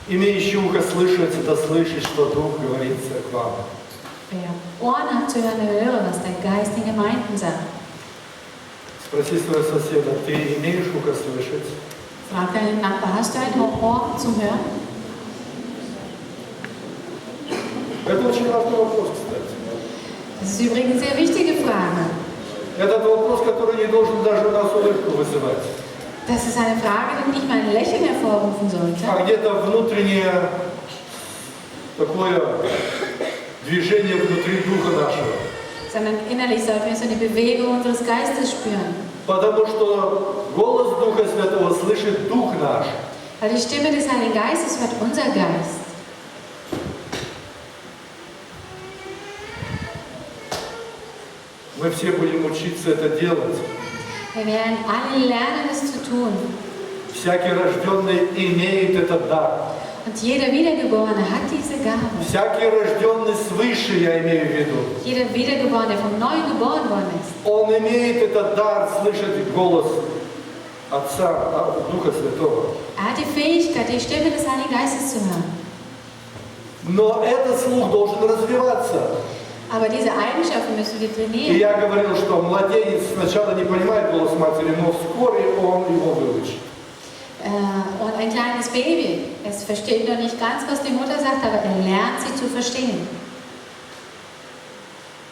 Имеющий ухо слышать, да слышит, что Дух говорит церквам. Wer Ohren hat zu hören, höre, was der Geist den Gemeinden sagt. Спроси своего соседа, ты имеешь ухо слышать? Frag deinen Nachbar, hast du ein Ohr zum Hören? Это очень важный вопрос, кстати. Das ist übrigens eine sehr wichtige Frage. Это вопрос, который не должен даже у нас улыбку вызывать. Das ist eine Frage, die nicht mal ein Lächeln hervorrufen sollte. А где-то внутреннее такое движение внутри духа нашего. Sondern innerlich sollten wir so eine Bewegung unseres Geistes spüren. Потому что голос Духа Святого слышит Дух наш. Weil die Stimme des Heiligen Geistes hört unser Geist. Мы все будем учиться это делать. Wir werden alle lernen, es zu tun. Всякий рожденный имеет этот дар. Und jeder Wiedergeborene hat diese Gabe. Всякий рожденный свыше, я имею в виду. Jeder Wiedergeborene, der vom Neuen geboren worden ist. Он имеет этот дар слышать голос Отца, Духа Святого. Er hat die Fähigkeit, die Stimme des Heiligen Geistes zu hören. Но этот слух должен развиваться. Aber diese Eigenschaften müssen wir И trainieren. я говорил, что младенец сначала не понимает голос матери, но вскоре он его выучит. Und ein kleines Baby, es versteht noch nicht ganz, was die Mutter sagt, aber er lernt sie zu verstehen.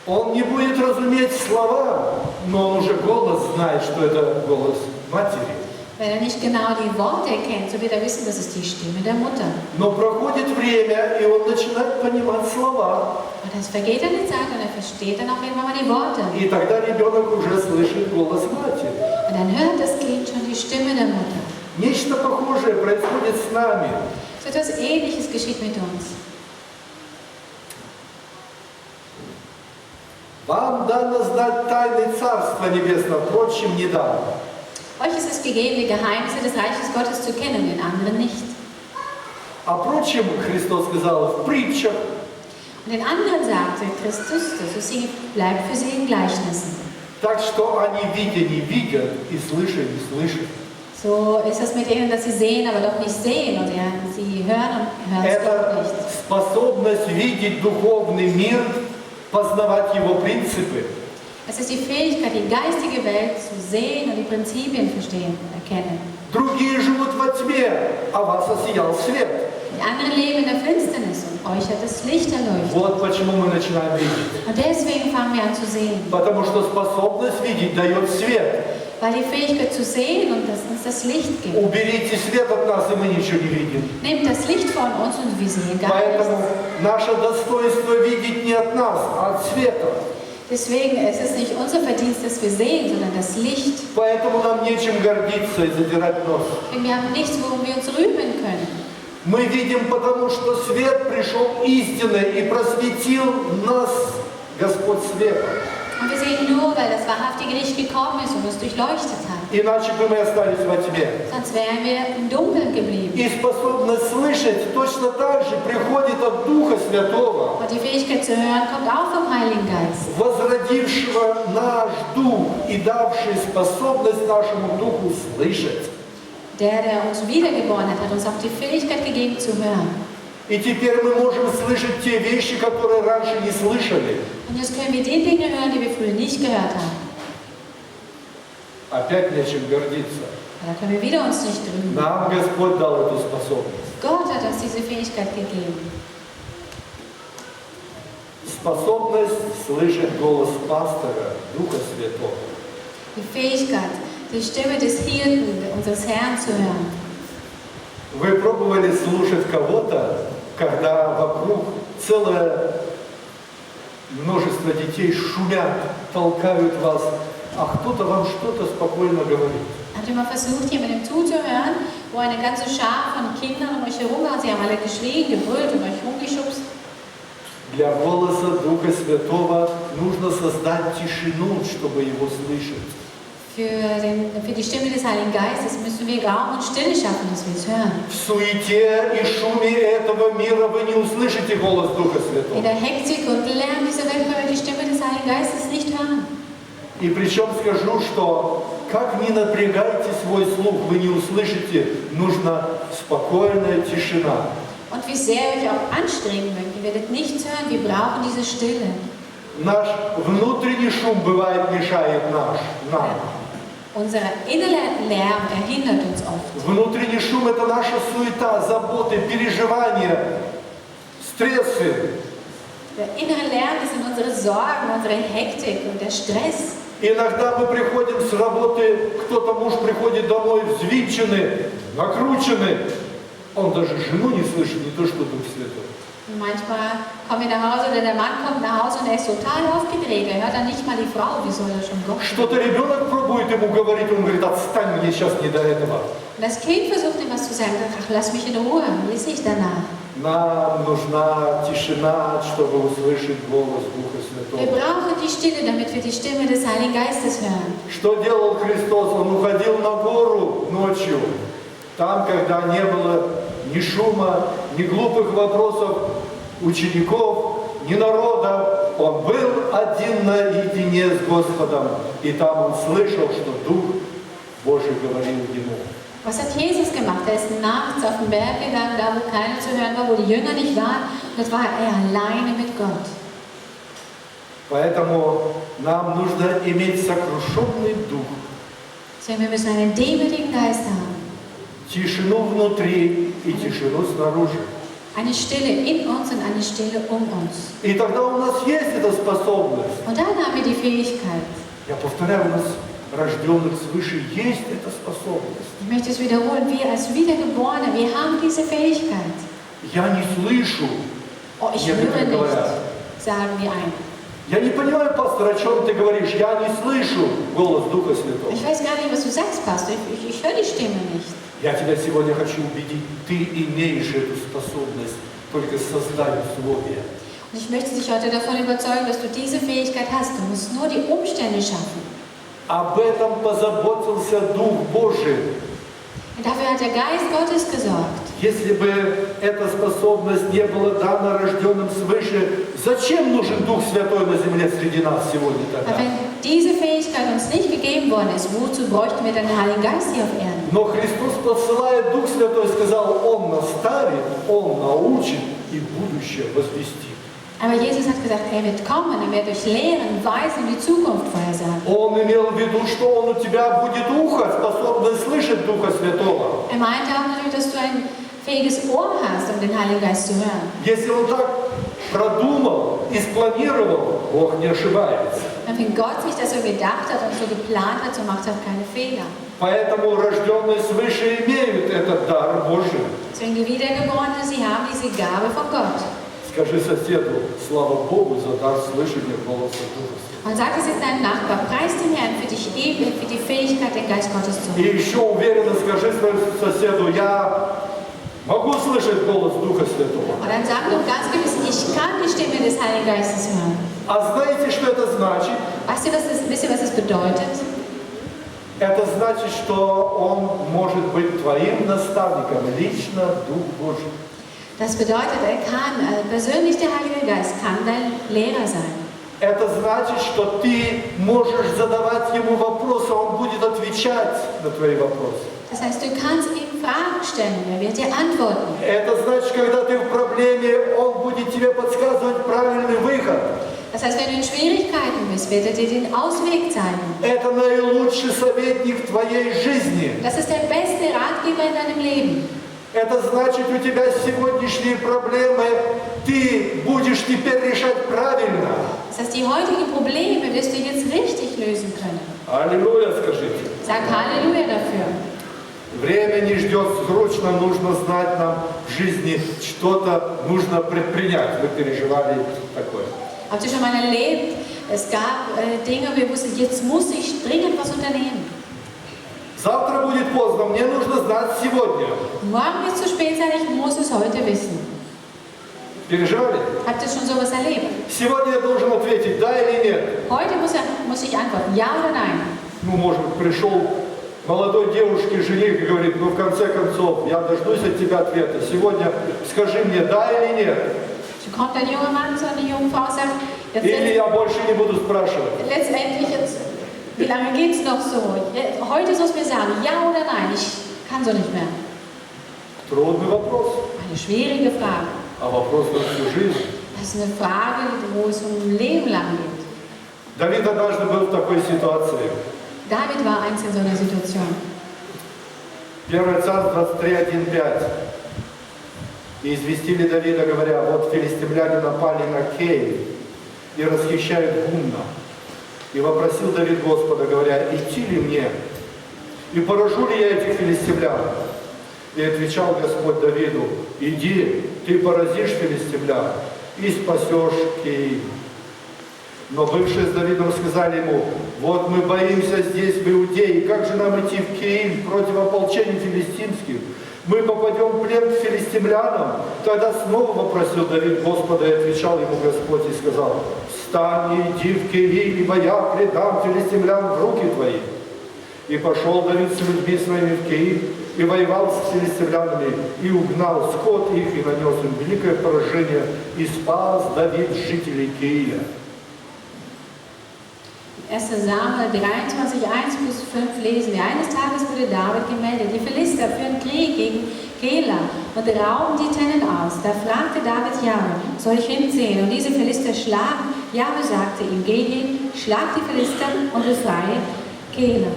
Он не будет разуметь слова, но он уже голос знает, что это голос матери. Wenn er nicht genau die Worte kennt, so wird er wissen, das ist die Stimme der Mutter. Но проходит время, и он начинает понимать слова. Und es vergeht eine Zeit und er versteht dann auch irgendwann mal die Worte. И тогда ребенок уже слышит голос матери. Und dann hört das Kind schon die Stimme der Mutter. Нечто похожее происходит с нами. So etwas Ähnliches geschieht mit uns. Вам дано знать тайны Царства Небесного, впрочем, не дано. Euch ist es gegeben, die Geheimnisse des Reiches Gottes zu kennen, den anderen nicht. А впрочем, Христос сказал в притчах, Und den anderen sagte Christus, dass es bleibt für sie in Gleichnissen. так что они, видя, не видят, и слыша, не слышат. So ist es mit ihnen, dass sie sehen, aber doch nicht sehen. Und ja, sie hören und hören es doch Это nicht. способность видеть духовный мир, познавать его принципы. Es ist die Fähigkeit, die geistige Welt zu sehen und die Prinzipien verstehen und erkennen. Другие живут во тьме, а вас осиял свет. Die anderen leben in der Finsternis und euch hat das Licht erleuchtet. Вот почему мы начинаем видеть. Und deswegen fangen wir an zu sehen. Потому что способность видеть дает свет. Weil die Fähigkeit zu sehen und dass uns das Licht gibt. Уберите свет от нас, и мы ничего не видим. Nehmt das Licht von uns und wir sehen gar Поэтому nichts. наше достоинство видеть не от нас, а от света. Deswegen ist es nicht unser Verdienst, dass wir sehen, sondern das Licht. Поэтому нам нечем гордиться и задирать нос. Denn wir haben nichts, worum wir uns rühmen können. Мы видим, потому что свет пришел истинный и просветил нас Господь света. Und wir sehen nur, weil das wahrhaftige Licht gekommen ist und uns durchleuchtet hat. Иначе бы мы остались во тьме. Sonst wären wir im Dunkeln geblieben. И способность слышать точно так же приходит от Духа Святого, Und die Fähigkeit zu hören kommt auch vom Heiligen Geist. возродившего наш дух и давший способность нашему духу слышать. Der uns wiedergeboren hat, hat uns auch die Fähigkeit gegeben zu hören. И теперь мы можем слышать те вещи, которые раньше не слышали. Und jetzt können wir die Dinge hören, die wir früher nicht gehört haben. Опять нечем гордиться. Da können wir wieder uns nicht rühmen. Нам Господь дал эту способность. Gott hat uns diese Fähigkeit gegeben. Способность слышать голос пастора, Духа Святого. Die Fähigkeit, die Stimme des Hirten, unseres Herrn zu hören. Вы пробовали слушать кого-то, когда вокруг целое множество детей шумят, толкают вас, а кто-то вам что-то спокойно говорит. Habt ihr mal versucht, jemandem zuzuhören, wo eine ganze Schar von Kindern um euch herum war? Sie haben alle geschrien, gebrüllt und euch rumgeschubst. Для голоса Духа Святого нужно создать тишину, чтобы его слышать. Für die Stimme des Heiligen Geistes müssen wir Raum und Stille schaffen, dass wir es hören. В суете и шуме этого мира вы не услышите голос Духа In Святого. der Hektik und Lärm dieser Welt können wir die Stimme des Heiligen Geistes nicht hören. И причем скажу, что как ни напрягайте свой слух, вы не услышите, нужна спокойная тишина. Und wie sehr ihr euch auch anstrengen mögt, ihr werdet nichts hören, wir brauchen diese Stille. Наш внутренний шум бывает мешает нам. Unser innerer Lärm erhindert uns oft. Внутренний шум – это наша суета, заботы, переживания, стрессы. Der innere Lärm, das sind unsere Sorgen, unsere Hektik und der Stress. Иногда мы приходим с работы, кто-то муж приходит домой взвинченный, накрученный. Он даже жену не слышит, не то что Дух Святой. Und manchmal kommen wir nach Hause oder der Mann kommt nach Hause und er ist total aufgedreht. Er hört dann nicht mal die Frau, wie soll er schon Gott? Что-то ребенок пробует ему говорить, он говорит, отстань, мне сейчас не до этого. Und das Kind versucht ihm was zu sagen, ach, lass mich in Ruhe, mir ist nicht danach. Нам нужна тишина, чтобы услышать голос Духа Wir Святого. brauchen die Stille, damit wir die Stimme des Heiligen Geistes hören. Что делал Христос? Он уходил на гору ночью. Там, когда не было ни шума, ни глупых вопросов учеников, ни народа, он был один наедине с Господом. И там он слышал, что Дух Божий говорил ему. Was hat Jesus gemacht? Er ist nachts auf den Berg gegangen, da wo keiner zu hören war, wo die Jünger nicht waren. Und dort war er alleine mit Gott. Поэтому нам нужно иметь сокрушенный дух, Deswegen wir müssen einen demütigen Geist haben. тишину внутри и тишину снаружи. Eine Stille in uns und eine Stille um uns. И тогда у нас есть эта способность. Und dann haben wir die Fähigkeit. Я повторяю, у нас рожденных свыше есть эта способность. Ich möchte es wiederholen, wir als Wiedergeborene, wir haben diese Fähigkeit. Я не слышу. Oh, ich höre nicht, sagen wir ein. Я не понимаю, пастор, о чем ты говоришь. Я не слышу голос Духа Святого. Ich weiß gar nicht, was du sagst, Pastor. Ich höre die Stimme nicht. Я тебя сегодня хочу убедить, ты имеешь эту способность, только создай условия. Und ich möchte dich heute davon überzeugen, dass du diese Fähigkeit hast. Du musst nur die Umstände schaffen. Об этом позаботился Дух Божий. Und dafür hat der Geist Gottes gesorgt. Если бы эта способность не была дана рожденным свыше, зачем нужен Дух Святой на земле среди нас сегодня Aber тогда? wenn diese Fähigkeit uns nicht gegeben worden ist, wozu bräuchten wir den Heiligen Geist hier auf Erden? Но Христос, посылая Дух Святой, сказал, Он наставит, Он научит и будущее возвестит. Aber Jesus hat gesagt, er wird kommen, er wird euch lehren, weisen und die Zukunft vorhersagen. Он имел в виду, что Он у тебя будет ухо, способное слышать Духа Святого. Er meinte auch natürlich, dass du ein fähiges Ohr hast, um den Heiligen Geist zu hören. Если Он так продумал и спланировал, Бог не ошибается. Und wenn Gott sich das so gedacht hat und so geplant hat, so macht er auch keine Fehler. Поэтому рожденные свыше имеют этот дар Божий. Deswegen die Wiedergeborenen, sie haben diese Gabe von Gott. Скажи соседу, слава Богу за дар слышания голоса Духа Святого. Und sag es jetzt deinem Nachbar, preis den Herrn für dich eben, für die Fähigkeit, den Geist Gottes zu И hören. еще уверенно скажи своему соседу, я могу слышать голос Духа Святого. Und dann sag doch ganz gewiss, ich kann die Stimme des Heiligen Geistes hören. А знаете, что это значит? Wisst ihr, was das bedeutet? Это значит, что Он может быть твоим наставником, лично Дух Божий. Das bedeutet, er kann, persönlich der Heilige Geist kann dein Lehrer sein. Это значит, что ты можешь задавать Ему вопросы, Он будет отвечать на твои вопросы. Das heißt, du kannst ihm Fragen stellen, er wird dir antworten. Это значит, когда ты в проблеме, Он будет тебе подсказывать правильный выход. Das heißt, wenn du in Schwierigkeiten bist, wird er dir den Ausweg zeigen. Это наилучший советник в твоей жизни. Das ist der beste Ratgeber in deinem Leben. Это значит, у тебя сегодняшние проблемы ты будешь теперь решать правильно. Das heißt, die heutigen Probleme wirst du jetzt richtig lösen können. Аллилуйя, скажите. Sag Halleluja dafür. Время не ждет, срочно нужно знать нам в жизни, что-то нужно предпринять. Вы переживали такое. Habt ihr schon mal erlebt, es gab Dinge, wir wussten, jetzt muss ich dringend was unternehmen. Завтра будет поздно, мне нужно знать сегодня. Morgen wird es zu spät sein, ich muss es heute wissen. Переживали? Habt ihr schon sowas erlebt? Сегодня я должен ответить, да или нет. Heute muss ich antworten, ja oder nein. Ну, может быть, пришел молодой девушке жених и говорит, ну, в конце концов, я дождусь от тебя ответа. Сегодня скажи мне, да или нет. So kommt ein junger Mann zu einer jungen Frau und sagt, Или я больше не буду спрашивать. letztendlich, jetzt Wie lange geht es noch so? Heute sollst du mir sagen, ja oder nein, ich kann so nicht mehr. Трудный вопрос, Eine schwierige Frage. а вопрос на всю жизнь. Das ist eine Frage, wo es um ein Leben lang geht. Давид однажды был в такой ситуации. David war einst in so einer Situation. 1 Царств 23:1-5. И известили Давида, говоря, вот филистимляне напали на Кеиль и расхищают гумно. И вопросил Давид Господа, говоря, идти ли мне? И поражу ли я этих филистимлян? И отвечал Господь Давиду, иди, ты поразишь филистимлян и спасешь Кеиль. Но бывшие с Давидом сказали ему, вот мы боимся здесь, в Иудее, как же нам идти в Кеиль против ополчения филистимских? Мы попадем в плен к филистимлянам. Тогда снова вопросил Давид Господа, и отвечал ему Господь и сказал, встань и иди в Кеиль, ибо я предам филистимлян в руки твои. И пошел Давид с людьми своими в Кеиль, и воевал с филистимлянами, и угнал скот их, и нанес им великое поражение, и спас Давид жителей Кеиля. 1. Samuel 23, 1-5 lesen wir. Eines Tages wurde David gemeldet, die Philister führen Krieg gegen Keilah und rauben die Tennen aus. Da fragte David Jahwe, soll ich hinziehen und diese Philister schlagen? Jahwe sagte ihm, geh hin, schlag die Philister und befreie Keilah.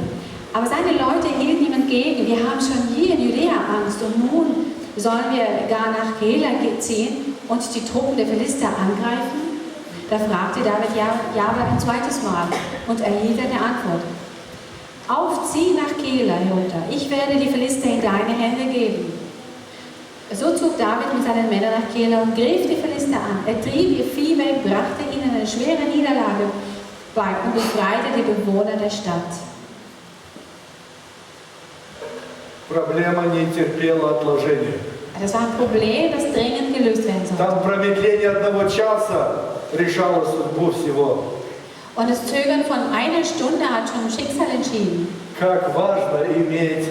Aber seine Leute hielten ihm entgegen, wir haben schon hier in Judäa Angst und nun sollen wir gar nach Keilah ziehen und die Truppen der Philister angreifen? Da fragte David Jahwe ein zweites Mal und erhielt eine Antwort. Aufzieh nach Keilah hinunter, ich werde die Philister in deine Hände geben. So zog David mit seinen Männern nach Keilah und griff die Philister an. Er trieb ihr Vieh weg, brachte ihnen eine schwere Niederlage bei und befreite die Bewohner der Stadt. Проблема не терпела отложения. Das war ein Problem, das dringend gelöst werden sollte. Там промедление одного часа решало судьбу всего. Und das Zögern von einer Stunde hat schon Schicksal entschieden. Как важно иметь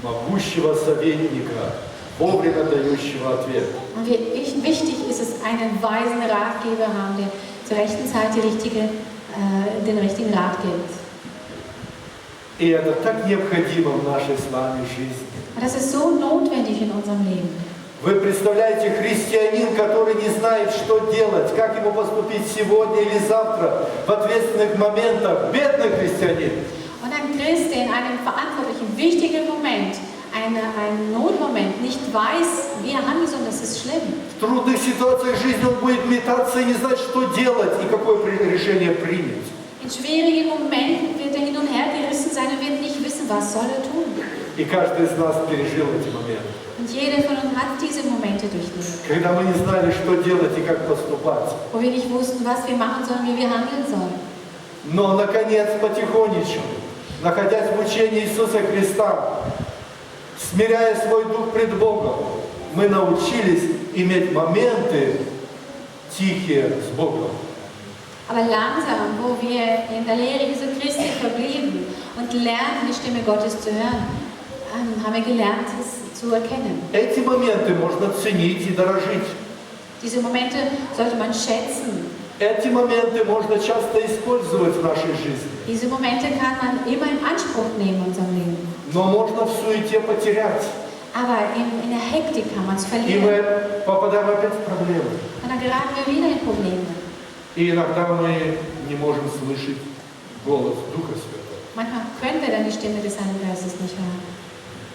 могущего советника, вовремя дающего ответ. Und wie wichtig ist es, einen weisen Ratgeber haben, der zur rechten Zeit den richtigen Rat gibt. И это так необходимо в нашей с вами жизни. Und das ist so notwendig in unserem Leben. Вы представляете, христианин, который не знает, что делать, как ему поступить сегодня или завтра, в ответственных моментах, бедный христианин. Und ein Christ, der in einem verantwortlichen, wichtigen Moment, einen Notmoment nicht weiß, wie er handeln soll, das ist schlimm. В трудных ситуациях жизни он будет метаться и не знать, что делать и какое решение принять. In schwierigen Momenten wird er hin und her gerissen sein und wird nicht wissen, was soll er tun. И каждый из нас пережил эти моменты. Und jeder von uns hat diese Momente durchlebt. Когда мы не знали, что делать и как поступать. Wo wir nicht wussten, was wir machen sollen, wie wir handeln sollen. Но, наконец, потихонечку, находясь в учении Иисуса Христа, смиряя свой дух пред Богом, мы научились иметь моменты тихие с Богом. Aber langsam, wo wir in der Lehre Jesu Christi verblieben und lernten, die Stimme Gottes zu hören, haben wir gelernt, es zu erkennen. Эти моменты можно ценить и дорожить. Diese Momente sollte man schätzen. Эти моменты можно часто использовать в нашей жизни. Diese Momente kann man immer in Anspruch nehmen in unserem Leben. Но можно в суете потерять. Aber in der Hektik kann man es И verlieren. мы попадаем опять в проблемы. Und dann geraten wir wieder in Probleme. И иногда мы не можем слышать голос Духа Святого. Manchmal können wir dann die Stimme des Heiligen Geistes nicht hören.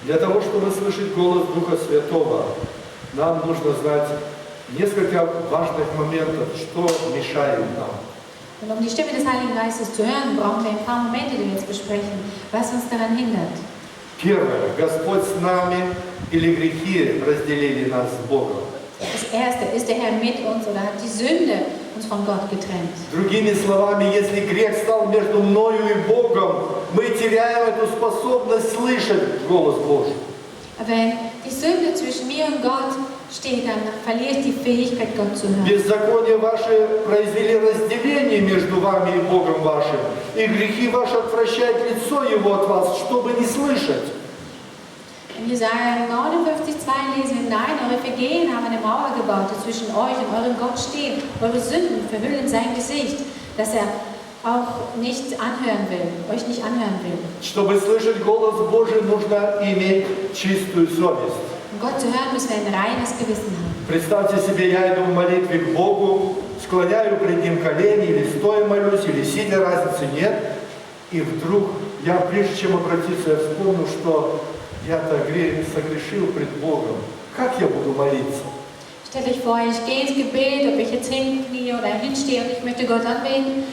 Для того, чтобы слышать голос Духа Святого, нам нужно знать несколько важных моментов, что мешает нам. Und um die Stimme des Heiligen Geistes zu hören, brauchen wir ein paar Momente, die wir jetzt besprechen, was uns daran hindert. Первое. Господь с нами или грехи разделили нас с Богом. Das Erste, ist der Herr mit uns oder hat die Sünde uns von Gott getrennt? Другими словами, если грех стал между мною и Богом, мы теряем эту способность слышать голос Божий. Wenn die Sünde zwischen mir und Gott steht, dann verliere ich die Fähigkeit, Gott zu hören. Беззакония ваши произвели разделение между вами и Богом вашим, и грехи ваши отвращают лицо Его от вас, чтобы не слышать. In Jesaja 59,2 lesen wir, nein, eure Vergehen haben eine Mauer gebaut, die zwischen euch und eurem Gott steht. Eure Sünden verhüllen sein Gesicht, dass er auch nicht anhören will, euch nicht anhören will. Чтобы слышать голос Божий, нужно иметь чистую совесть. Um Gott zu hören, müssen wir ein reines Gewissen haben. Представьте себе, я иду в молитве к Богу, склоняю пред Ним колени, или стоя молюсь, или сидя, разницы нет. И вдруг я, прежде чем обратиться, я вспомнил, что я-то согрешил пред Богом. Как я буду молиться? Stellt euch vor, ich gehe ins Gebet, ob ich jetzt hinknie oder hinstehe und ich möchte Gott anbeten.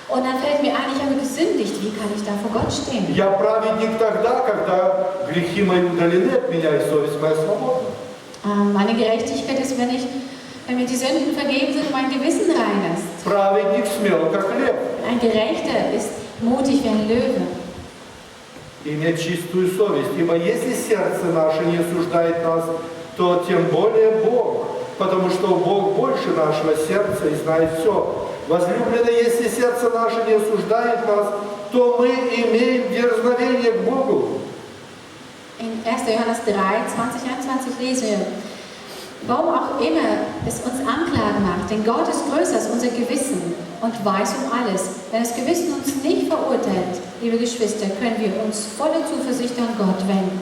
Und dann fällt mir ein, ich habe gesündigt. Wie kann ich da vor Gott stehen? Я праведник тогда, когда грехи мои удалены от меня, и совесть моя свободна. Meine Gerechtigkeit ist, wenn mir die Sünden vergeben sind und mein Gewissen rein ist. Праведник смел, как лев. Ein Gerechter ist mutig wie ein Löwe. Иметь чистую совесть. Ибо если сердце наше не осуждает нас, то тем более Бог. Потому что Бог больше нашего сердца и знает все. Возлюбленные, если сердце наше не осуждает нас, то мы имеем дерзновение к Богу. In 1. Johannes 3, 20-21 lesen wir, warum auch immer es uns anklagen mag, denn Gott ist größer als unser Gewissen und weiß um alles. Wenn das Gewissen uns nicht verurteilt, liebe Geschwister, können wir uns voller Zuversicht an Gott wenden.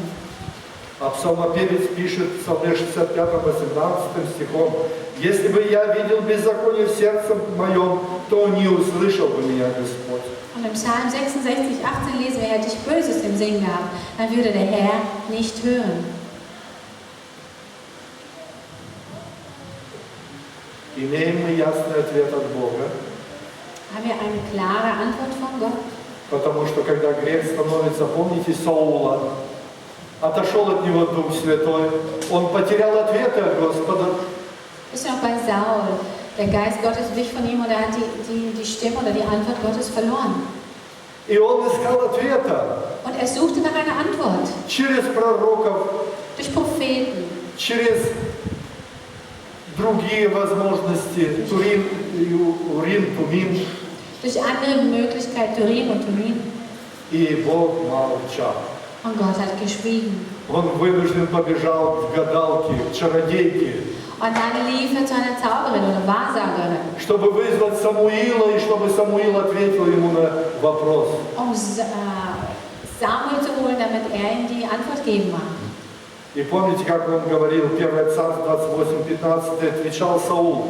А псалмопевец пишет в Псалме 65, 18 стихом: «Если бы я видел беззаконие в сердце моем, то не услышал бы меня Господь». Und im Psalm 66, 18 lesen wir, hätte ich Böses im Sinn gehabt, dann würde der Herr nicht hören. Имеем мы ясный ответ от Бога, Haben wir eine klare Antwort von Gott? потому что когда грех становится, помните Саула, отошел от него Дух Святой, он потерял ответы от Господа. Ist noch bei Saul. Der Geist Gottes wich von ihm und er hat die Stimme oder die Antwort Gottes verloren. И он искал ответа Und er suchte nach einer Antwort. через пророков, Durch Propheten, через другие возможности, Урим, Тумим, durch andere Möglichkeiten, Turim und Tumin. и Бог молчал. Und Gott hat geschwiegen. Он вынужден побежал к гадалке, к чародейке, Und dann lief er zu einer Zauberin oder Wahrsagerin, чтобы вызвать Самуила, и чтобы Самуил ответил ему на вопрос. Samuel zu holen, damit er ihm die Antwort geben mag. И помните, как он говорил, 1 Царств 28:15, отвечал Саул: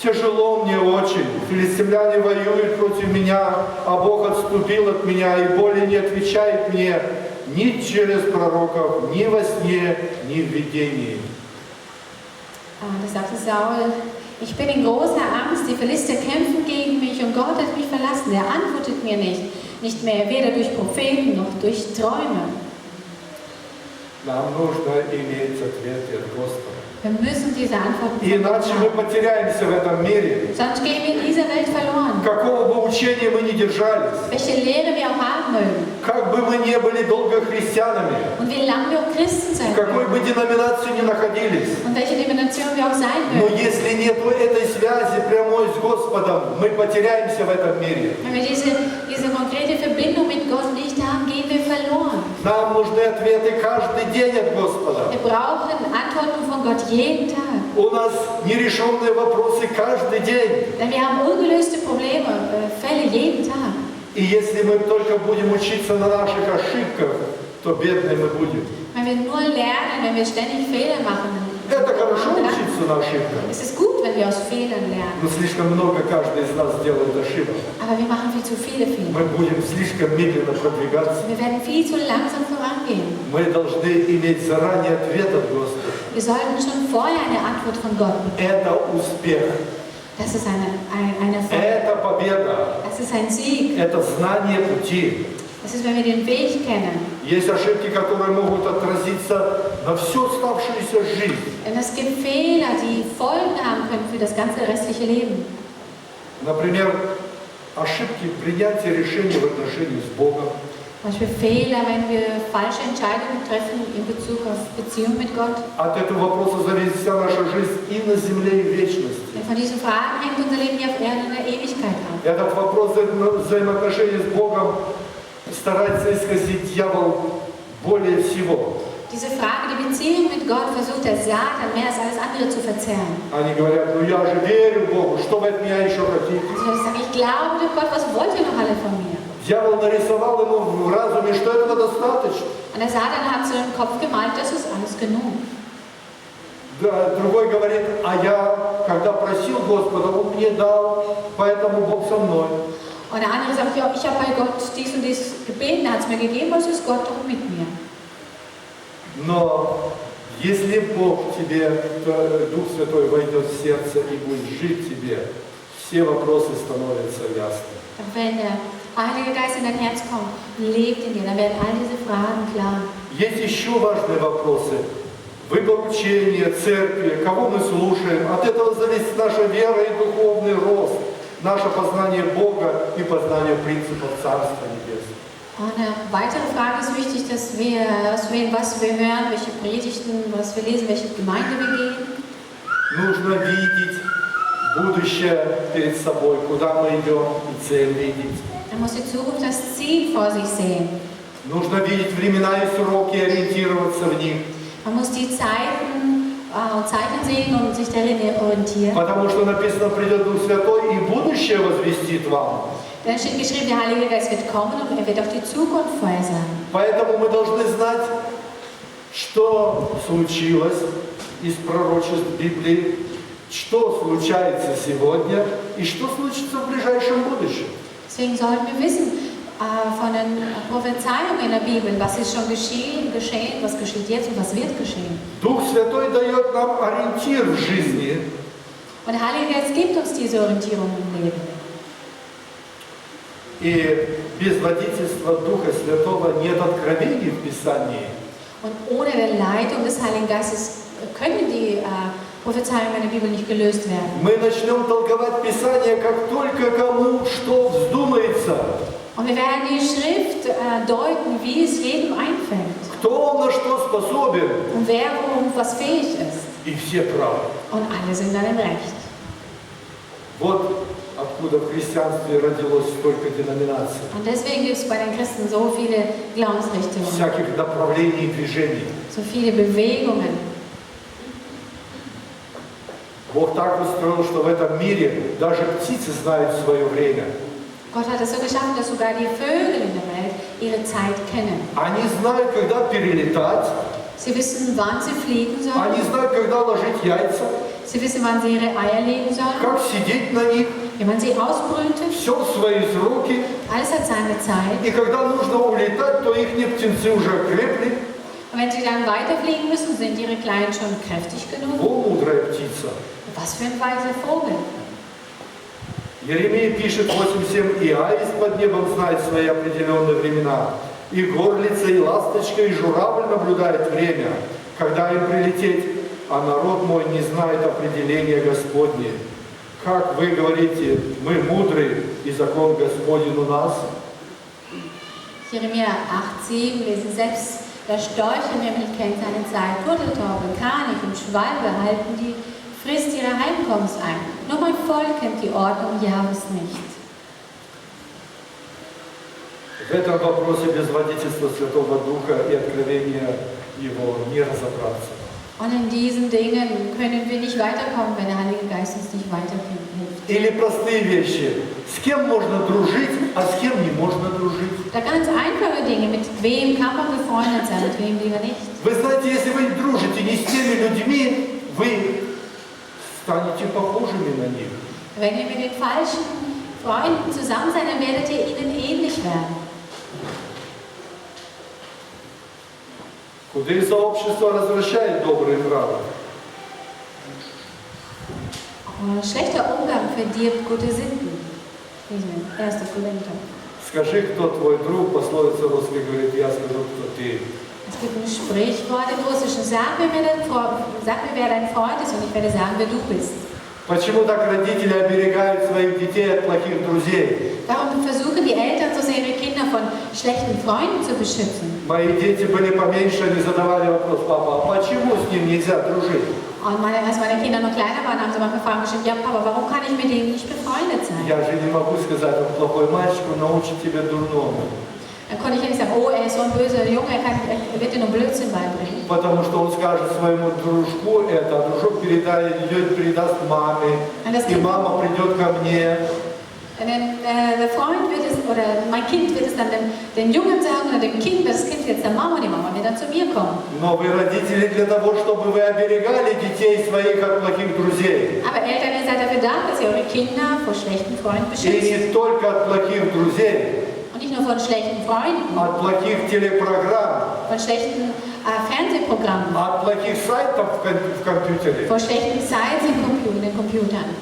«Тяжело мне очень, филистимляне воюют против меня, а Бог отступил от меня и более не отвечает мне ни через пророков, ни во сне, ни в видении». Da sagte Saul, ich bin in großer Angst, die Philister kämpfen gegen mich und Gott hat mich verlassen. Er antwortet mir nicht mehr, weder durch Propheten noch durch Träume. Нам нужно иметь ответы от Господа. Wir müssen diese Antworten Иначе мы потеряемся в этом мире. Sonst gehen wir in dieser Welt verloren. Какого бы учения мы ни держались, Welche Lehre wir auch haben mögen как бы мы не были долго христианами, und wie lange wir auch Christen sein в какой mögen бы деноминации ни находились, und welche Denomination wir auch sein но mögen. если нет этой связи прямой с Господом, мы потеряемся в этом мире. Wenn wir diese konkrete Verbindung mit Gott nicht haben, gehen wir verloren. Нам нужны ответы каждый день от Господа. Wir brauchen Antworten von Gott jeden Tag. У нас нерешенные вопросы каждый день. Denn wir haben ungelöste Probleme, Fälle jeden Tag. И если мы только будем учиться на наших ошибках, то бедные мы будем. Wenn wir nur lernen, wenn wir ständig Fehler machen, Это хорошо учиться на ошибках, es ist gut, wenn wir aus Fehlern lernen. но слишком много каждый из нас делает ошибок. Aber wir machen viel zu viele Fehler. Мы будем слишком медленно продвигаться. Wir werden viel zu langsam vorangehen. Мы должны иметь заранее ответ от Господа. Wir sollten schon vorher eine Antwort von Gott bekommen. Это успех. Das ist eine Erfolg. Это победа. Das ist ein Sieg. Это знание пути. Das ist, wenn wir den Weg kennen. Есть ошибки, которые могут отразиться на всю оставшуюся жизнь. Denn es gibt Fehler, die Folgen haben können für das ganze restliche Leben. Например, ошибки принятия решений в отношении с Богом. Zum Beispiel Fehler, wenn wir falsche Entscheidungen treffen in Bezug auf Beziehung mit Gott. От этого вопроса зависит вся наша жизнь и на земле, и в вечности. Denn von diesen Fragen hängt unser Leben hier auf Erden in der Ewigkeit ab. Этот вопрос взаимоотношений с Богом старается исказить дьявол более всего. Diese Frage, die Beziehung mit Gott, versucht der Satan mehr als alles andere zu verzerren. Они говорят, ну я же верю Богу, что вы от меня еще хотите? Sie sagen, ich glaube dem Gott, was wollt ihr noch alle von mir? Дьявол нарисовал ему в разуме, что этого достаточно. Und der Satan hat so im Kopf gemalt, das ist alles genug. Да, другой говорит, а я, когда просил Господа, Он мне дал, поэтому Бог со мной. Und der andere sagt, ja, ich habe bei Gott dies und dies gebeten, er hat es mir gegeben, also ist Gott doch mit mir. Но если Бог тебе, Дух Святой войдет в сердце и будет жить в тебе, все вопросы становятся ясны. Und wenn der Heilige Geist in dein Herz kommt und lebt in dir, dann werden all diese Fragen klar. Есть еще важные вопросы. Выбор учения, церкви, кого мы слушаем. От этого зависит наша вера и духовный рост, наше познание Бога и познание принципов Царства Небесного. Und eine weitere Frage ist wichtig, dass wir auswählen, was wir hören, welche Predigten, was wir lesen, welche Gemeinde wir gehen. Нужно видеть будущее перед собой, куда мы идем, и цель видеть. Man muss die Zukunft, das Ziel vor sich sehen. Нужно видеть времена и сроки, ориентироваться в них. Man muss die Zeiten und Zeichen sehen und sich darin orientieren. Потому что написано, придет Дух Святой и будущее возвестит вам. Dann steht geschrieben, der Heilige Geist wird kommen und er wird auch die Zukunft vorhersagen. Поэтому мы должны знать, что случилось из пророчеств Библии, что случается сегодня и что случится в ближайшем будущем. Deswegen sollten wir wissen von den Prophezeiungen in der Bibel, was ist schon geschehen, was geschieht jetzt und was wird geschehen. Дух Святой дает нам ориентир в жизни. Und der Heilige Geist gibt uns diese Orientierung im Leben. И без водительства Духа Святого нет откровений в Писании. Und ohne die Leitung des Heiligen Geistes können die Prophezeiungen in der Bibel nicht gelöst werden. Мы начнем толковать Писание, как только кому что вздумается. Und wir werden die Schrift deuten, wie es jedem einfällt. Кто он на что способен. Und wer worum was fähig ist. И все правы. Und alle sind dann im Recht. Вот откуда в христианстве родилось столько деноминаций. Und deswegen gibt es bei den Christen so viele Glaubensrichtungen, Всяких направлений и движений. so viele Bewegungen. Бог так устроил, что в этом мире даже птицы знают свое время. Gott hat es so geschaffen, dass sogar die Vögel in der Welt ihre Zeit kennen. Они знают, когда перелетать, Sie wissen, wann sie fliegen они sollen. знают, когда ложить яйца, Sie wissen, wann sie ihre Eier legen sollen, как сидеть на них, wie man sie ausbrütet. все в свои руки. Alles hat seine Zeit. И когда нужно улетать, то их птенцы уже окрепли. Und wenn sie dann weiterfliegen müssen, sind ihre Kleinen schon kräftig genug. О, мудрая птица. Was für ein weiser Vogel. Еремия пишет 8:7, и аист под небом знает свои определенные времена, и горлица, и ласточка, и журавль наблюдает время, когда им прилететь, а народ мой не знает определения Господне. Как вы говорите, мы мудрые, и закон Господень у нас? Jeremia 8,7 lesen selbst. Der Storch im Himmel kennt seine Zeit. Turteltaube, Kranich und Schwalbe halten die Frist ihrer Heimkommens ein. Nur mein Volk kennt die Ordnung Jahres nicht. В этом вопросе без водительства Святого Духа и откровения Его не разобраться. Und in diesen Dingen können wir nicht weiterkommen, wenn der Heilige Geist uns nicht weiterhilft. Или простые вещи. С кем можно дружить, а с кем не можно дружить. Da ganz einfache Dinge, mit wem kann man befreundet sein, mit wem lieber nicht. Вы знаете, если вы дружите не с теми людьми, вы станете похожими на них. Wenn ihr mit den falschen Freunden zusammen seid, dann werdet ihr ihnen ähnlich werden. Худые сообщества развращают добрые нравы. Schlechter Umgang verdirbt gute Sitten. 1. Korinther. Скажи, кто твой друг, пословица русская говорит, я скажу, кто ты. Es gibt ein Sprichwort im Russischen, sag mir, wer dein Freund ist und ich werde sagen, wer du bist. Почему так родители оберегают своих детей от плохих друзей? Warum versuchen die Eltern so sehr ihre Kinder von schlechten Freunden zu beschützen? Мои дети были поменьше, они задавали вопрос, папа, а почему с ним нельзя дружить? Und als meine Kinder noch kleiner waren, haben sie mal gefragt, ja Papa, warum kann ich mit denen nicht befreundet sein? Я же не могу сказать, он плохой мальчик, он научит тебя дурному. Dann konnte ich ja nicht sagen, oh, er ist so ein böser Junge, er wird dir nur Blödsinn beibringen. Потому что он скажет своему дружку это, а дружок передаст маме, и мама придет ко мне. Und dann, der Freund wird es, oder mein Kind wird es dann den Jungen sagen, oder dem Kind, das Kind jetzt der Mama, die Mama wird dann zu mir kommen. Но вы родители для того, чтобы вы оберегали детей своих от плохих друзей. Aber Eltern, ihr seid dafür da, dass ihr eure Kinder vor schlechten Freunden И beschützt. не только от плохих друзей, Und nicht nur von schlechten Freunden, от плохих телепрограмм, von schlechten Fernsehprogrammen, от плохих сайтов в компьютере, von schlechten Sites in den Computern,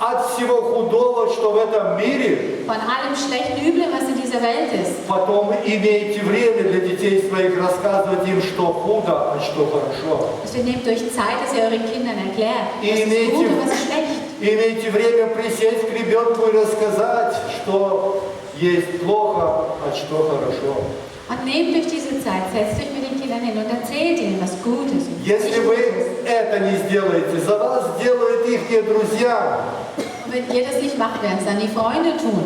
от всего худого, что в этом мире. von allem schlechten Üblen, was in dieser Welt ist. Потом имейте время для детей своих рассказывать им, что худо, а что хорошо. Also ihr nehmt euch Zeit, dass ihr euren Kindern erklärt, was ist Имейте, gut und was ist schlecht. имейте время присесть к ребенку и рассказать, что есть плохо, а что хорошо. Und nehmt euch diese Zeit, setzt euch mit den Kindern hin und erzählt ihnen, was gut ist. Если вы это не сделаете, за вас сделают их друзья. Und wenn ihr das nicht macht, werden es dann die Freunde tun.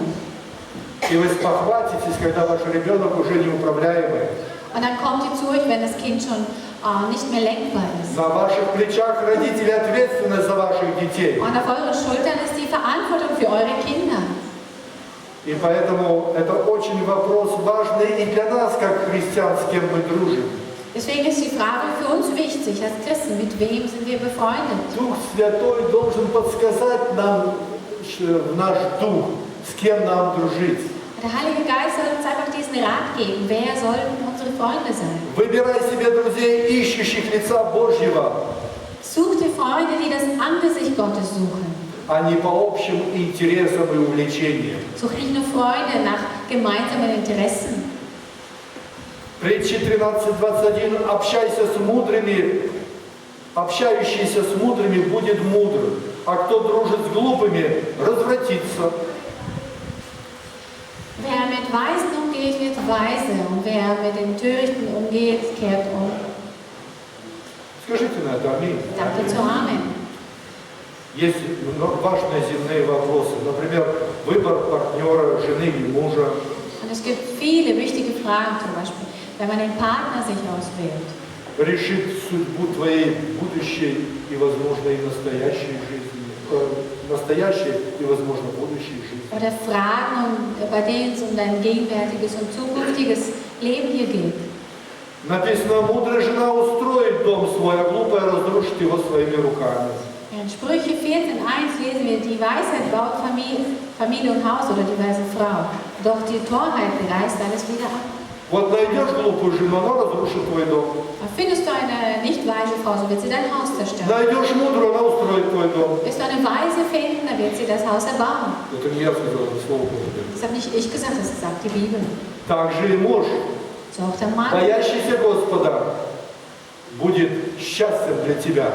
И вы спохватитесь, когда ваш ребенок уже неуправляемый. Und dann kommt ihr zu euch, wenn das Kind schon nicht mehr lenkbar ist. На ваших плечах родители ответственны за ваших детей. Und auf euren Schultern ist die Verantwortung für eure Kinder. И поэтому это очень вопрос важный и для нас, как христиан, с кем мы дружим. Deswegen ist die Frage für uns wichtig, als Christen, mit wem sind wir befreundet? Дух Святой должен подсказать нам в наш дух, с кем нам дружить. Der Heilige Geist soll uns einfach diesen Rat geben, wer sollten unsere Freunde sein? Выбирай себе друзей, ищущих лица Божьего, Such dir Freunde, die das Angesicht Gottes suchen. а не по общим интересам и увлечениям. Such nicht nur Freunde nach gemeinsamen Interessen. Притча 13:21. Общайся с мудрыми, общающийся с мудрыми будет мудр, а кто дружит с глупыми, развратится. Wer mit Weisen umgeht, wird weise, und wer mit den Törichten umgeht, kehrt um. Скажите на это аминь. Sagt dazu Amen. Есть важные земные вопросы, например, выбор партнера, жены или мужа. Und es gibt viele wichtige Fragen, zum Beispiel, wenn man den Partner sich auswählt. Решит судьбу твоей будущей и, возможно, и настоящей жизни. Настоящей и, возможно, будущей жизни. Oder Fragen, bei denen es um dein gegenwärtiges und zukünftiges Leben hier geht. Написано, мудрая жена устроит дом свой, а глупая разрушит его своими руками. In Sprüche 14,1 lesen wir, die Weisheit baut Familie und Haus, oder die weise Frau. Doch die Torheit reißt alles wieder ab. Вот найдешь глупую жену, она разрушит твой дом. Findest du eine nicht weise Frau, so wird sie dein Haus zerstören. Найдешь мудрую, она устроит твой дом. Wirst du eine Weise finden, dann wird sie das Haus erbauen. Это не я сказал, это Слово Божие. Das habe nicht ich gesagt, das sagt die Bibel. Так же и муж, So auch der Mann. боящийся Господа, будет счастьем для тебя.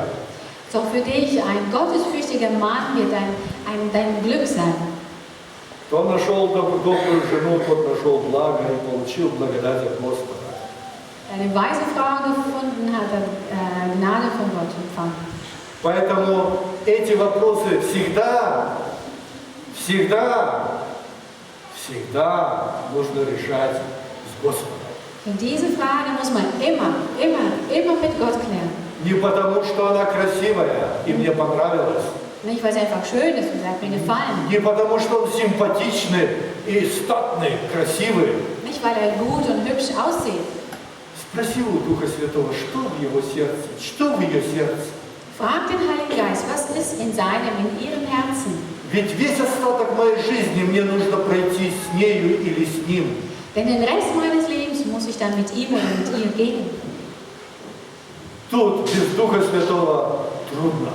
So für dich, ein gottesfürchtiger Mann wird dein Glück sein. Кто нашел добрую жену, тот нашел благо и получил благодать от Господа. Wer eine weise Frau gefunden hat, hat Gnade von Gott empfangen. Поэтому эти вопросы всегда нужно решать с Господом. Und diese Frage muss man immer mit Gott klären. Не потому, что она красивая и мне понравилась. Nicht, weil es einfach schön ist und hat mir gefallen. Не потому, что он симпатичный и статный, красивый. Nicht, weil er gut und hübsch aussieht. Спроси у Духа Святого, что в его сердце, что в ее сердце. Frag den Heiligen Geist, was ist in ihrem Herzen? Ведь весь остаток моей жизни мне нужно пройти с нею или с ним. Denn den Rest meines Lebens muss ich dann mit ihm oder mit ihr gehen. Тут без Духа Святого трудно.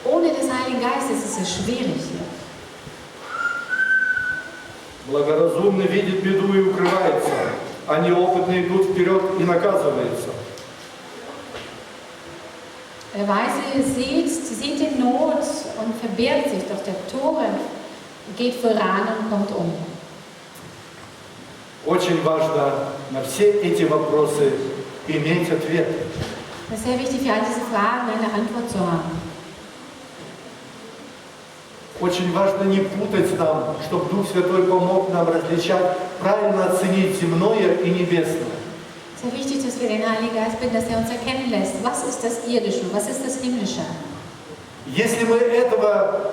Ohne des Heiligen Geistes ist es schwierig hier. Благоразумный видит беду и укрывается, а неопытный идут вперед и наказывается. Der Weise sieht die Not und verbirgt sich, doch der Tore geht voran und kommt um. Очень важно на все эти вопросы иметь ответ. Es ist sehr wichtig, für all diese Fragen eine Antwort zu haben. очень важно не путать нам, чтобы Дух Святой помог нам различать, правильно оценить земное и небесное. Es ist sehr wichtig, dass wir den Heiligen Geist bitten, dass er uns erkennen lässt, was ist das Irdische, was ist das Himmlische. Если мы этого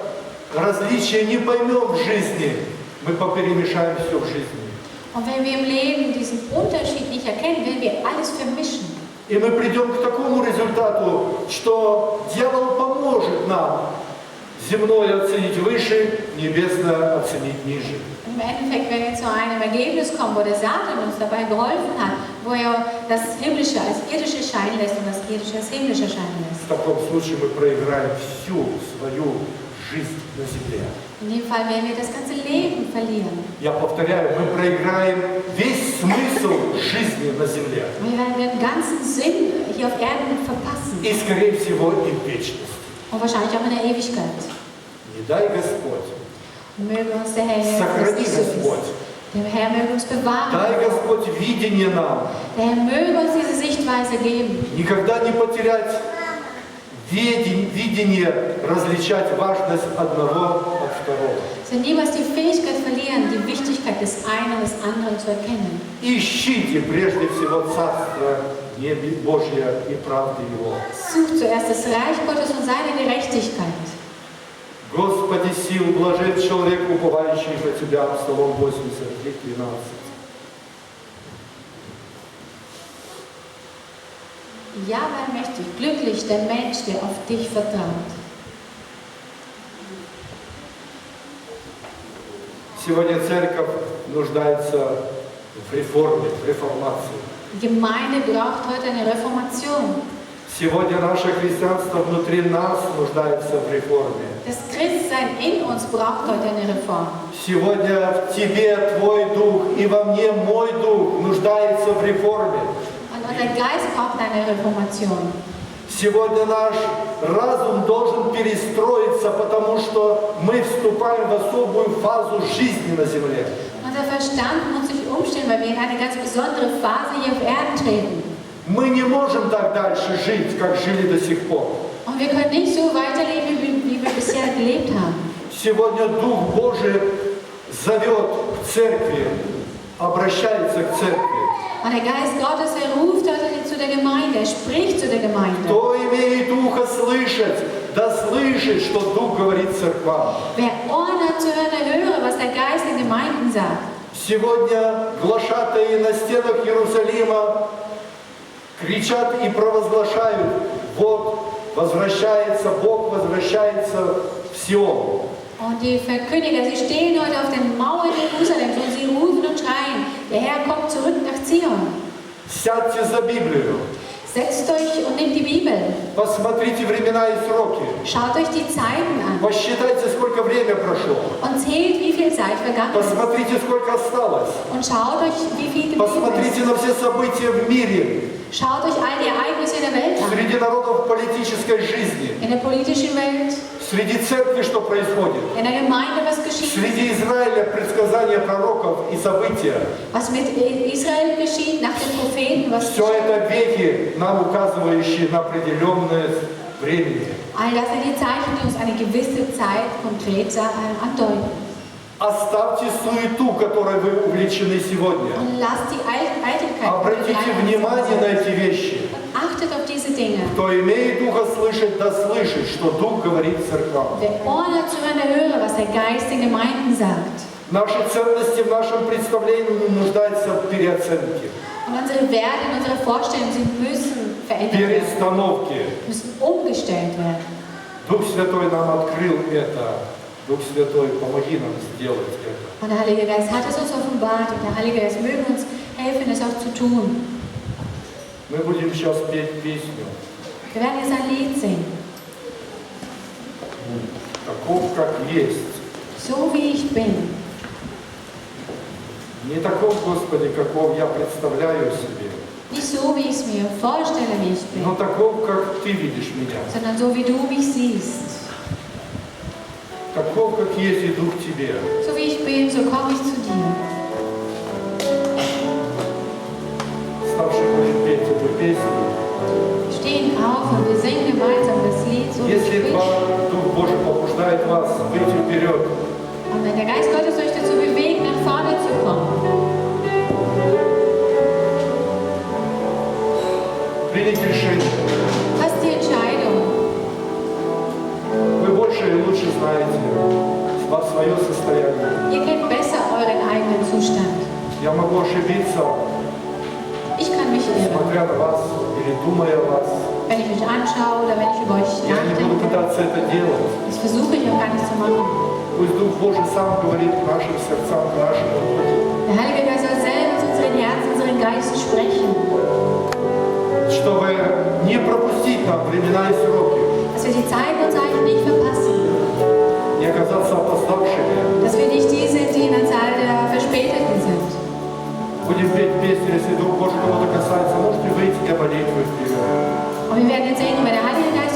различия не поймем в жизни, мы поперемешаем все в жизни. Und wenn wir im Leben diesen Unterschied nicht erkennen, werden wir alles vermischen. И мы придем к такому результату, что дьявол поможет нам земное оценить выше, небесное оценить ниже. Im Endeffekt werden wir zu einem Ergebnis kommen, wo der Satan uns dabei geholfen hat, wo er das Himmlische als Irdische scheinen lässt und das Irdische als Himmlische scheinen lässt. В таком случае мы проиграем всю свою жизнь на земле. In dem Fall werden wir das ganze Leben verlieren. Я повторяю, мы проиграем весь смысл жизни на земле. Wir werden den ganzen Sinn hier auf Erden verpassen. И, скорее всего, и в вечности. Und wahrscheinlich auch in der Ewigkeit. Не дай Господь. Und möge uns der Herr Сохрани Господь. Der Herr möge uns bewahren. Дай Господь видение нам. Der Herr möge uns diese Sichtweise geben. Никогда не потерять видение, различать важность одного от второго. Dass wir niemals die Fähigkeit verlieren, die Wichtigkeit des einen und des anderen zu erkennen. Ищите прежде всего Царство Божье и правды Его. Sucht zuerst das Reich Gottes und seine Gerechtigkeit. Господи сил, блажен человек, уповающий на Тебя, Псалом 83, 13. Ja, sei mächtig, glücklich der Mensch, der auf dich vertraut. Сегодня церковь нуждается в реформе, в реформации. Die Gemeinde braucht heute eine Reformation. Сегодня наше христианство внутри нас нуждается в реформе. Das Christsein in uns braucht heute eine Reform. Сегодня в тебе твой дух и во мне мой дух нуждается в реформе. Und unser Geist braucht eine Reformation. Сегодня наш разум должен перестроиться, потому что мы вступаем в особую фазу жизни на земле. Unser Verstand muss sich umstellen, weil wir in eine ganz besondere Phase hier auf Erden treten. Мы не можем так дальше жить, как жили до сих пор. Und wir können nicht so weiterleben, wie wir bisher gelebt haben. Сегодня Дух Божий зовет к церкви, обращается к церкви. Und der Geist Gottes, er ruft heute zu der Gemeinde, er spricht zu der Gemeinde. Кто имеет ухо слышать, да слышит, что Дух говорит церквам. Wer Ohren hat zu hören, der höre, was der Geist den Gemeinden sagt. Сегодня глашатаи на стенах Иерусалима кричат и провозглашают: вот возвращается Бог, возвращается в Сион. Und die Verkündiger, sie stehen heute auf den Mauern Jerusalems und sie rufen und schreien, der Herr kommt zurück nach Zion. Сядьте за Библию. Setzt euch und nehmt die Bibel. Посмотрите времена и сроки. Schaut euch die Zeiten an. Посчитайте, сколько время прошло. Und zählt, wie viel Zeit vergangen ist. Посмотрите, сколько осталось. Und schaut euch, wie viel geblieben Посмотрите ist. на все события в мире, Schaut euch all die Ereignisse in der Welt an. среди народов политической жизни, In der politischen Welt, среди церкви, что происходит, in der Gemeinde, was geschieht. среди Израиля предсказания пророков и события. Was mit Israel geschieht, nach den Propheten, was Все geschieht. это вехи, нам указывающие на определенное времени. All das sind die Zeichen, die uns eine gewisse Zeit konkret andeuten. Оставьте суету, которой вы увлечены сегодня. Und lasst die Eitelkeit. Обратите внимание на эти вещи. Und achtet auf diese Dinge. Кто имеет ухо слышать, да слышит, что Дух говорит церквам. Wer Ohren hat zu hören, der höre, was der Geist den Gemeinden sagt. Наши ценности в нашем представлении нуждаются в переоценке, Und unsere Werte und unsere Vorstellungen, sie müssen verändert werden, перестановке. müssen umgestellt werden. Дух Святой нам открыл это. Дух Святой, помоги нам сделать это. Und der Heilige Geist hat es uns offenbart und der Heilige Geist möge uns helfen, es auch zu tun. Мы будем сейчас петь песню. Wir werden jetzt ein Lied singen. Таков, как есть. So wie ich bin. Не таков, Господи, каков я представляю себе, Nicht so, wie ich es mir vorstelle, wie ich bin, но таков, как Ты видишь меня. sondern so, wie du mich siehst. Таков, как есть, иду к Тебе. So wie ich bin, so komme ich zu dir. Ставши будем петь эту песню. Wir stehen auf und wir singen gemeinsam das Lied, so wie ich Если bin. Дух Божий побуждает побуждает вас выйти вперед. Und wenn der Geist Gottes euch dazu bewegt, nach vorne zu kommen, Принять решение. fasst die Entscheidung. Вы больше и лучше знаете свое состояние. Ihr kennt besser euren eigenen Zustand. Я могу ошибиться, Ich kann mich irren, смотря на вас или думая о вас. wenn ich mich anschaue oder wenn ich über euch Я не буду nachdenke. пытаться это делать. Das versuche ich auch gar nicht zu machen. Пусть Дух Божий сам говорит к нашим сердцам, к нашему духу, Der Heilige Geist soll selber zu unseren Herzen, unseren Geist sprechen, чтобы не пропустить нам времена и сроки, dass wir die Zeiten und Zeichen nicht verpassen, не оказаться опоздавшими. dass wir nicht die sind, die in der Zahl der Verspäteten sind. Будем петь песни, если Дух Божий кого-то касается, можете выйти для молитвы вперед. Und wir werden jetzt sehen, wenn der Heilige Geist